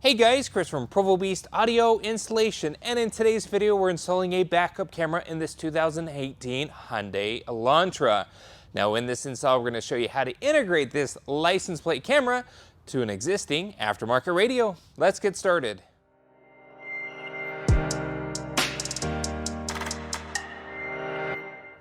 Hey guys, Chris from Provo Beast Audio Installation, and in today's video we're installing a backup camera in this 2018 Hyundai Elantra. Now in this install we're going to show you how to integrate this license plate camera to an existing aftermarket radio. Let's get started.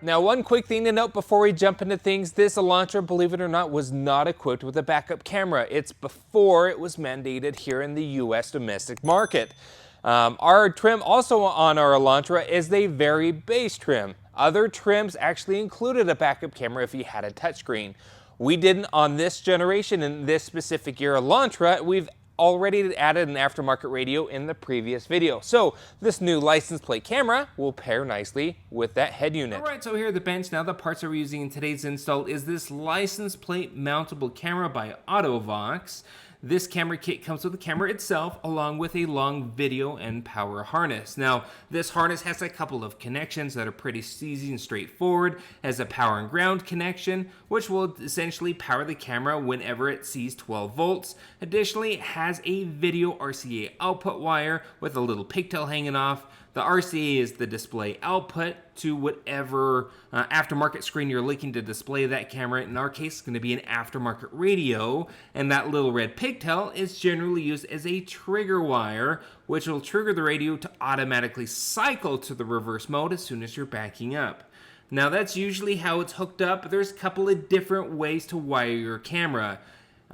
Now, one quick thing to note before we jump into things, this Elantra, believe it or not, was not equipped with a backup camera. It's before it was mandated here in the U.S. domestic market. Our trim also on our Elantra is the very base trim. Other trims actually included a backup camera if you had a touchscreen. We didn't on this generation, in this specific year Elantra. We've already added an aftermarket radio in the previous video. So this new license plate camera will pair nicely with that head unit. Alright, so here at the bench now, the parts that we're using in today's install is this license plate mountable camera by Autovox. This camera kit comes with the camera itself along with a long video and power harness. Now, this harness has a couple of connections that are pretty easy and straightforward. It has a power and ground connection, which will essentially power the camera whenever it sees 12 volts. Additionally, it has a video RCA output wire with a little pigtail hanging off. The RCA is the display output to whatever aftermarket screen you're looking to display that camera. In our case, it's going to be an aftermarket radio, and that little red pigtail is generally used as a trigger wire, which will trigger the radio to automatically cycle to the reverse mode as soon as you're backing up. Now, that's usually how it's hooked up. There's a couple of different ways to wire your camera.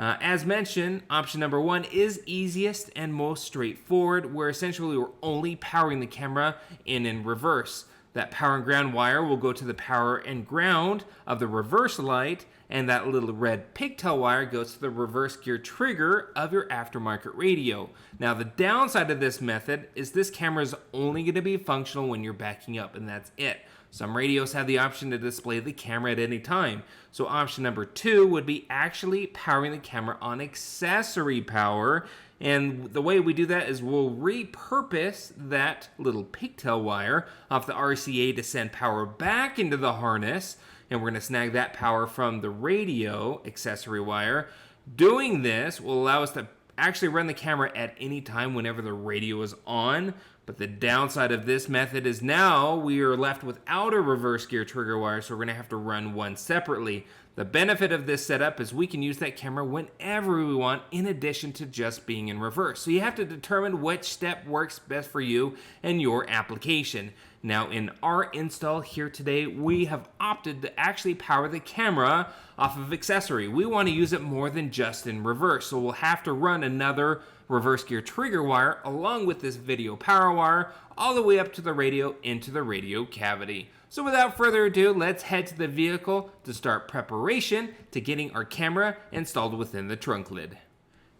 As mentioned, option number one is easiest and most straightforward, where essentially we're only powering the camera in reverse. That power and ground wire will go to the power and ground of the reverse light, and that little red pigtail wire goes to the reverse gear trigger of your aftermarket radio. Now, the downside of this method is this camera is only going to be functional when you're backing up, and that's it. Some radios have the option to display the camera at any time. So option number two would be actually powering the camera on accessory power. And the way we do that is we'll repurpose that little pigtail wire off the RCA to send power back into the harness. And we're going to snag that power from the radio accessory wire. Doing this will allow us to actually run the camera at any time whenever the radio is on. But the downside of this method is now we are left without a reverse gear trigger wire, so we're going to have to run one separately. The benefit of this setup is we can use that camera whenever we want, in addition to just being in reverse. So you have to determine which step works best for you and your application. Now, in our install here today, we have opted to actually power the camera off of accessory. We want to use it more than just in reverse, so we'll have to run another reverse gear trigger wire along with this video power wire all the way up to the radio into the radio cavity. So without further ado, let's head to the vehicle to start preparation to getting our camera installed within the trunk lid.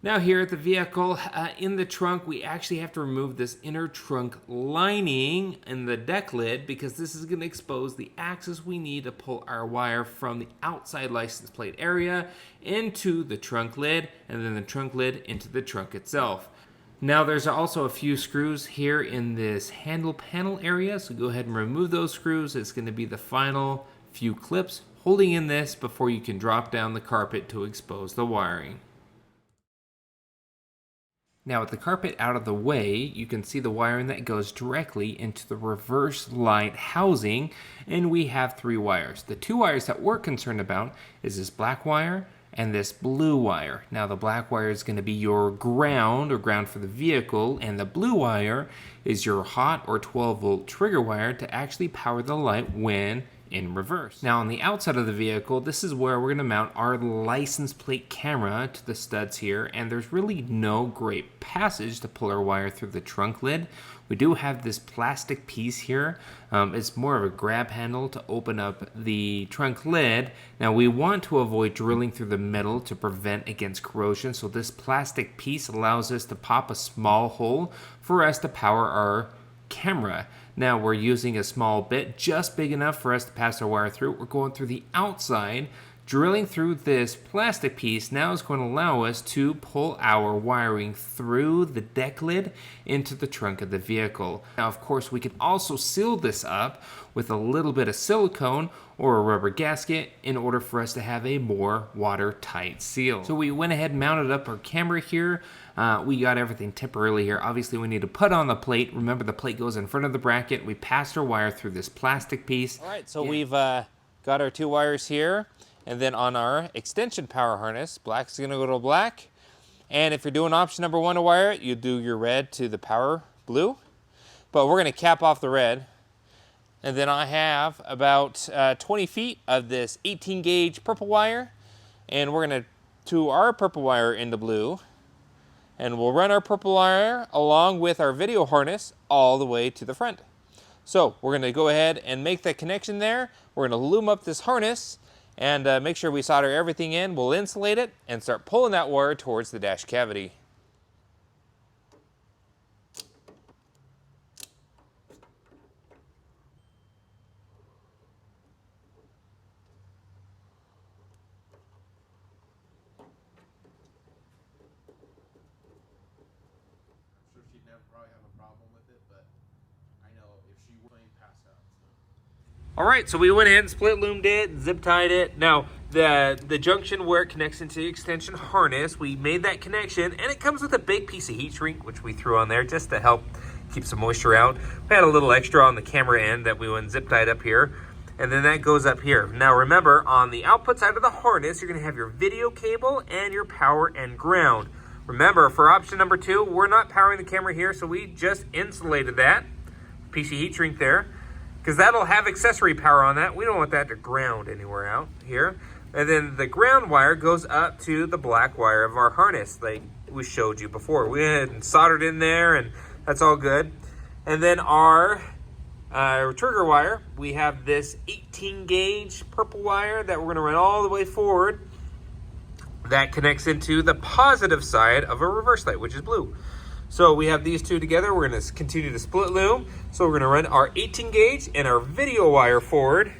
Now here at the vehicle, in the trunk, we actually have to remove this inner trunk lining in the deck lid because this is going to expose the axis we need to pull our wire from the outside license plate area into the trunk lid, and then the trunk lid into the trunk itself. Now there's also a few screws here in this handle panel area, so go ahead and remove those screws. It's going to be the final few clips holding in this before you can drop down the carpet to expose the wiring. Now with the carpet out of the way, you can see the wiring that goes directly into the reverse light housing, and we have three wires. The two wires that we're concerned about is this black wire and this blue wire. Now the black wire is going to be your ground, or ground for the vehicle, and the blue wire is your hot or 12 volt trigger wire to actually power the light when in reverse. Now on the outside of the vehicle, this is where we're going to mount our license plate camera to the studs here, and there's really no great passage to pull our wire through the trunk lid. We do have this plastic piece here. It's more of a grab handle to open up the trunk lid. Now we want to avoid drilling through the metal to prevent against corrosion, so this plastic piece allows us to pop a small hole for us to power our camera. Now we're using a small bit, just big enough for us to pass our wire through. We're going through the outside Drilling through this plastic piece now is going to allow us to pull our wiring through the deck lid into the trunk of the vehicle. Now, of course, we can also seal this up with a little bit of silicone or a rubber gasket in order for us to have a more watertight seal. So we went ahead and mounted up our camera here. We got everything temporarily here. Obviously, we need to put on the plate. Remember, the plate goes in front of the bracket. We passed our wire through this plastic piece. All right, so we've got our 2 wires here. And then on our extension power harness, black is going to go to black. And if you're doing option number 1 to wire it, you do your red to the power blue. But we're going to cap off the red. And then I have about 20 feet of this 18 gauge purple wire. And we're going to our purple wire into blue. And we'll run our purple wire along with our video harness all the way to the front. So we're going to go ahead and make that connection there. We're going to loom up this harness and make sure we solder everything in. We'll insulate it and start pulling that wire towards the dash cavity. I'm sure she'd never probably have a problem with it, but I know if she would pass out. All right, so we went ahead and split loomed it, zip tied it. Now, the junction where it connects into the extension harness, we made that connection, and it comes with a big piece of heat shrink, which we threw on there just to help keep some moisture out. We had a little extra on the camera end that we went and zip tied up here, and then that goes up here. Now, remember, on the output side of the harness, you're gonna have your video cable and your power and ground. Remember, for option number 2, we're not powering the camera here, so we just insulated that piece of heat shrink there, because that'll have accessory power on that. We don't want that to ground anywhere out here. And then the ground wire goes up to the black wire of our harness like we showed you before. We had and soldered in there, and that's all good. And then our trigger wire, we have this 18 gauge purple wire that we're gonna run all the way forward. That connects into the positive side of a reverse light, which is blue. So we have these 2 together. We're going to continue to split loom. So we're going to run our 18 gauge and our video wire forward.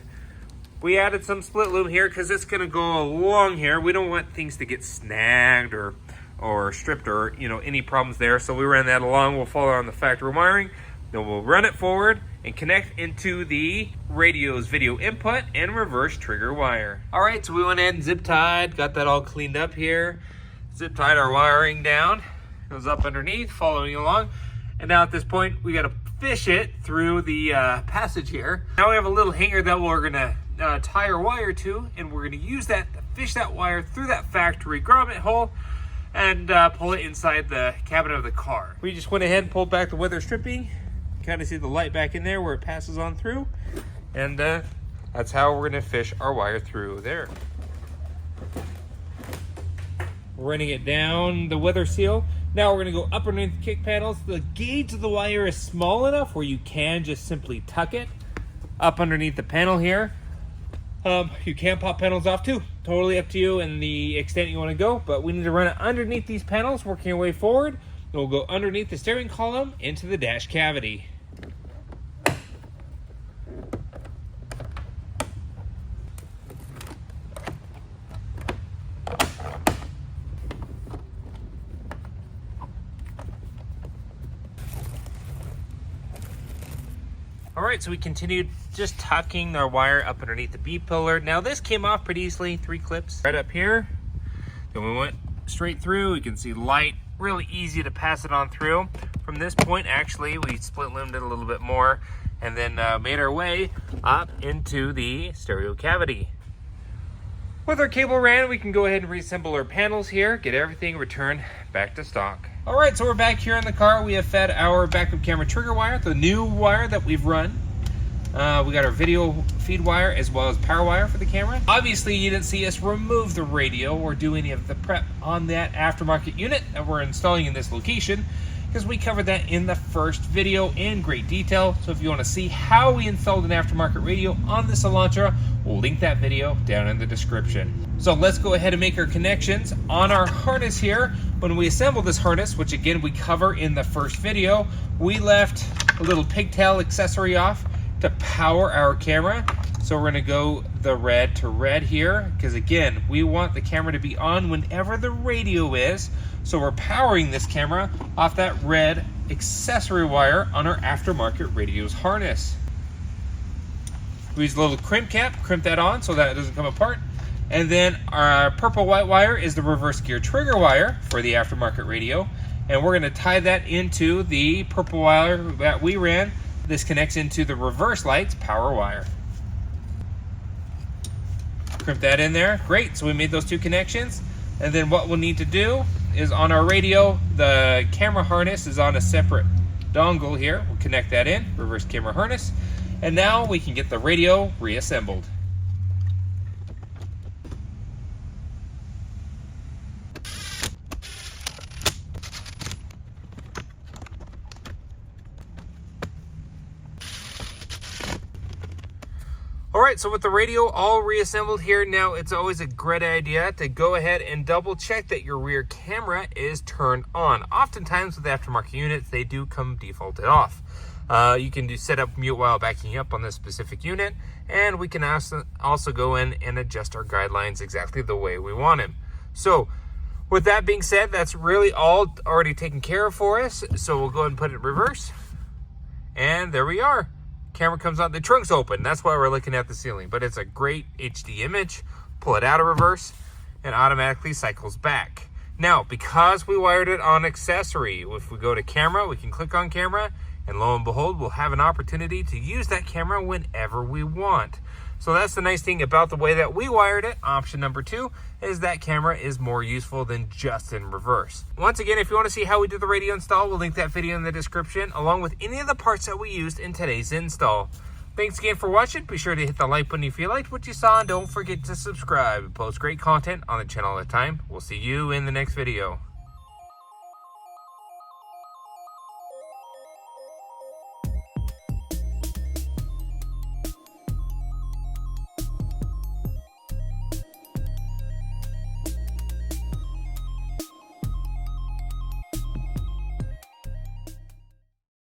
We added some split loom here because it's going to go along here. We don't want things to get snagged or stripped or any problems there. So we ran that along. We'll follow on the factory wiring. Then we'll run it forward and connect into the radio's video input and reverse trigger wire. All right, so we went ahead and zip tied, got that all cleaned up here. Zip tied our wiring down. Goes up underneath, following along. And now at this point, we got to fish it through the passage here. Now we have a little hanger that we're gonna tie our wire to, and we're gonna use that to fish that wire through that factory grommet hole and pull it inside the cabin of the car. We just went ahead and pulled back the weather stripping. Kind of see the light back in there where it passes on through. And that's how we're gonna fish our wire through there. We're running it down the weather seal. Now we're going to go up underneath the kick panels. The gauge of the wire is small enough where you can just simply tuck it up underneath the panel here. You can pop panels off too. Totally up to you and the extent you want to go, but we need to run it underneath these panels, working our way forward. And we'll go underneath the steering column into the dash cavity. All right, so we continued just tucking our wire up underneath the B-pillar. Now this came off pretty easily, 3 clips right up here. Then we went straight through. You can see light, really easy to pass it on through. From this point, actually, we split loomed it a little bit more and then made our way up into the stereo cavity. With our cable ran, we can go ahead and reassemble our panels here, get everything returned back to stock. All right, so we're back here in the car. We have fed our backup camera trigger wire, the new wire that we've run. We got our video feed wire as well as power wire for the camera. Obviously, you didn't see us remove the radio or do any of the prep on that aftermarket unit that we're installing in this location because we covered that in the first video in great detail. So if you want to see how we installed an aftermarket radio on this Elantra, we'll link that video down in the description. So let's go ahead and make our connections on our harness here. When we assemble this harness, which again we cover in the first video, we left a little pigtail accessory off to power our camera. So we're gonna go the red to red here, because again, we want the camera to be on whenever the radio is. So we're powering this camera off that red accessory wire on our aftermarket radio's harness. We use a little crimp cap, crimp that on so that it doesn't come apart. And then our purple white wire is the reverse gear trigger wire for the aftermarket radio. And we're gonna tie that into the purple wire that we ran. This connects into the reverse lights power wire. Crimp that in there. Great, so we made those two connections. And then what we'll need to do is on our radio, the camera harness is on a separate dongle here. We'll connect that in, reverse camera harness. And now we can get the radio reassembled. All right, so with the radio all reassembled here, now it's always a great idea to go ahead and double check that your rear camera is turned on. Oftentimes with aftermarket units, they do come defaulted off. You can set up mute while backing up on this specific unit, and we can also go in and adjust our guidelines exactly the way we want them. So with that being said, that's really all already taken care of for us. So we'll go ahead and put it in reverse, and there we are. Camera comes out, the trunk's open. That's why we're looking at the ceiling, but it's a great HD image. Pull it out of reverse and automatically cycles back. Now, because we wired it on accessory, if we go to camera, we can click on camera, and lo and behold, we'll have an opportunity to use that camera whenever we want. So that's the nice thing about the way that we wired it. Option number 2 is that camera is more useful than just in reverse. Once again, if you want to see how we did the radio install, we'll link that video in the description, along with any of the parts that we used in today's install. Thanks again for watching. Be sure to hit the like button if you liked what you saw, and don't forget to subscribe. We post great content on the channel all the time. We'll see you in the next video.